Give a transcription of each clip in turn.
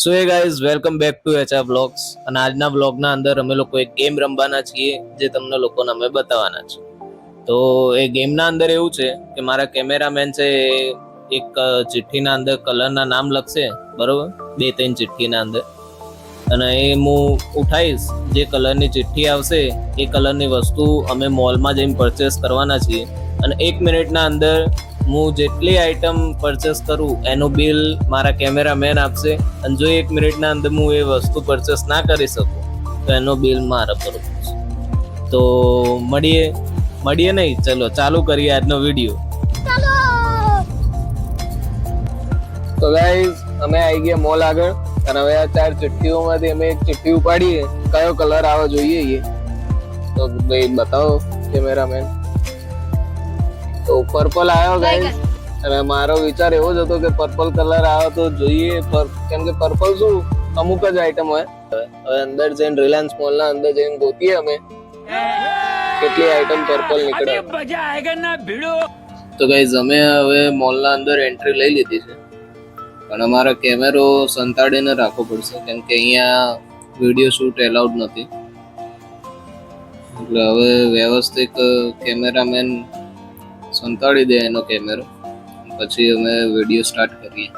So A guys welcome back to HR blogs અને આજના બ્લોગના અંદર અમે લોકો એક ગેમ રમવાના છીએ જે તમને લોકોને અમે બતાવવાના છે. તો એ ગેમના અંદર એવું છે કે મારા કેમેરામેન છે એક ચિઠ્ઠીના અંદર કલરના નામ લખશે, બરોબર, 2-3 ચિઠ્ઠીના અંદર, અને એ હું ઉઠાવીશ. જે કલરની ચિઠ્ઠી આવશે એ કલરની વસ્તુ અમે મોલમાં જઈને પરચેસ કરવાના છીએ અને 1 મિનિટના અંદર હું જેટલી આઈટમ પરચેસ કરું એનું બિલ મારા કેમેરામેન આપશે. અને જો 1 મિનિટના અંદર હું એ વસ્તુ પરચેસ ના કરી શકું તો એનો બિલ મારા પર પડશે. તો મળીએ નહીં, ચલો ચાલુ કરીએ આજનો વિડીયો. તો ગાઈઝ અમે આવી ગયા મોલ આગળ અને હવે આ 4 ચિઠ્ઠીઓમાંથી અમે એક ચિઠ્ઠી ઉપાડીએ. કયો કલર આવે જોઈએ એ તો ભાઈ બતાવો કેમેરામેન. તો પર્પલ આવ્યો ગાઈઝ, અને મારો વિચાર એવો જ હતો કે પર્પલ કલર આવે તો જોઈએ, કેમ કે પર્પલ શું અમુક જ આઈટમ હોય. હવે અંદર જઈને રિલાયન્સ મોલ ના અંદર જઈને ગોતીએ અમે કેટલી આઈટમ પર્પલ નીકળે. તો ગાઈઝ અમે હવે મોલ ના અંદર એન્ટ્રી લઈ લીધી છે, પણ અમારો કેમેરો સંતાડીને રાખવો પડશે કેમ કે અહીંયા વિડીયો શૂટ એલાઉડ નથી. એટલે હવે વ્યવસ્થિત કેમેરામેન સંતાડી દે એનો કેમેરો, પછી અમે વિડીયો સ્ટાર્ટ કરીએ.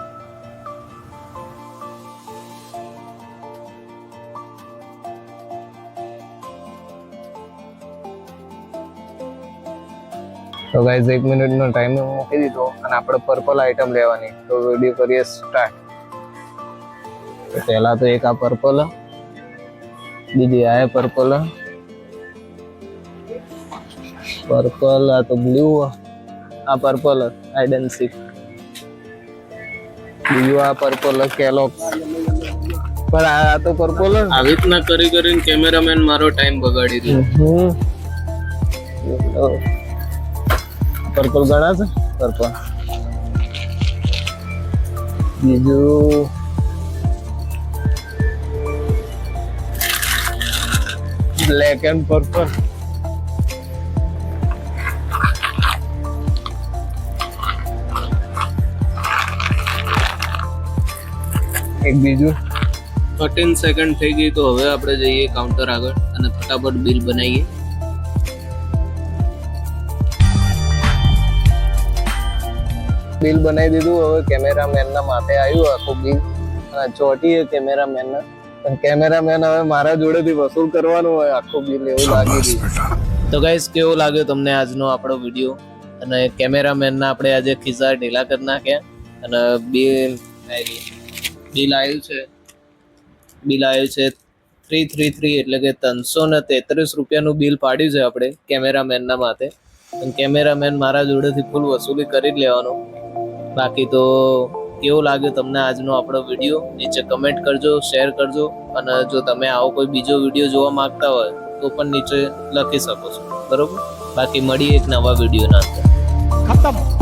તો ગાઈઝ 1 મિનિટનો ટાઈમ મૂકી દીધો અને આપણે પર્પલ આઈટમ લેવાની. તો વિડીયો કરીએ સ્ટાર્ટ. પહેલા તો એક આ પર્પલ, બીજી આ પર્પલ, આ તો બ્લુ, આ પર્પલ હાઇડ એન્ડ સીક, બીજું આ પર્પલ કેલોક્સ. પણ આ તો પર્પલ આવી રીતના કરી કરીને કેમેરામેન મારો ટાઈમ બગાડી દીધો. પર્પલ ગણા છે પર્પલ. બીજું બ્લેક એન્ડ પર્પલ. એક બીજું. 13 સેકન્ડ થઈ ગઈ. તો હવે આપણે જઈએ કાઉન્ટર આગળ અને ફટાફટ બિલ બનાવીએ. બિલ બનાવી દીધું. હવે કેમેરામેનના માથે આવ્યું આખું બિલ અને ચોટીએ કેમેરામેનના. પણ કેમેરામેન હવે મારા જોડેથી વસૂલ કરવાનું હોય આખું બિલ, એવું લાગી રહ્યું. તો ગાઈસ કેવો લાગ્યો તમને આજનો આપણો વિડીયો? અને કેમેરામેનના આપણે આજે ખિસ્સા ઢીલા કરી નાખ્યા અને બિલ આવ્યું છે 333, એટલે કે 333 રૂપિયાનું બિલ પાડ્યું છે આપણે કેમેરામેનના માથે. અને કેમેરામેન મારા જોડેથી ફૂલ વસૂલી કરી જ લેવાનો. બાકી તો કેવો લાગ્યો તમને આજનો આપણો વિડીયો? નીચે કમેન્ટ કરજો, શેર કરજો, અને જો તમે આવો કોઈ બીજો વિડીયો જોવા માંગતા હોય તો પણ નીચે લખી શકો છો, બરોબર? બાકી મળીએ એક નવા વિડીયોના અંદર. ખતમ.